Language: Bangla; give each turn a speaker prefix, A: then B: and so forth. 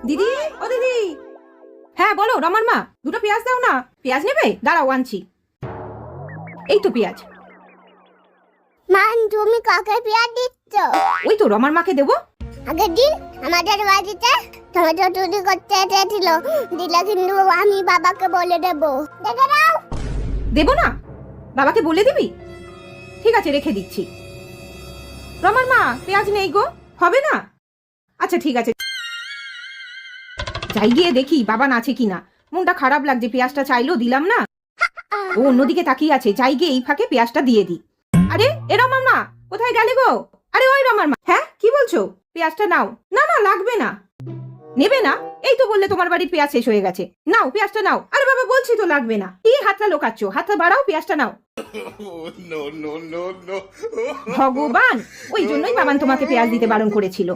A: দিদি, ও দিদি। হ্যাঁ বলো রমার মা, দুটো পেঁয়াজ দাও না। পেঁয়াজ নেবে? দাঁড়াও আনছি। এই তো পেঁয়াজ।
B: মা, তুমি কাকে পেঁয়াজ দিচ্ছ?
A: ওই তো রমার মাকে দেবো।
B: আগের দিন আমাদের বাড়িতে টমেটো চুরি করতে এসেছিল, দিলে কিন্তু আমি বাবাকে বলে দেবো। দেখে নাও।
A: দেবো না? বাবাকে বলে দিবি? ঠিক আছে, রেখে দিচ্ছি। রমার মা, পেঁয়াজ নেই গো, হবে না? আচ্ছা ঠিক আছে, যাই গিয়ে দেখি বাবা আছে কিনা। মনটা খারাপ লাগছে, পেঁয়াজটা চাইলো দিলাম না। ও অন্যদিকে তাকিয়ে আছে, যাই গিয়ে এই ফাঁকে পেঁয়াজটা দিয়ে দিই। আরে এ রমার মা, কোথায় গেলে গো? আরে ওই রমার মা। হ্যাঁ কি বলছো? পেঁয়াজটা নাও। না না, লাগবে না। নেবে না? এই তো বললে তোমার বাড়ির পেঁয়াজ শেষ হয়ে গেছে। নাও পেঁয়াজটা নাও। আরে বাবা বলছি তো লাগবে না। কি হাতটা লোকাচ্ছ? হাতটা বাড়াও, পেঁয়াজটা নাও। ভগবান, ওই জন্যই বাবান তোমাকে পেঁয়াজ দিতে বারণ করেছিল।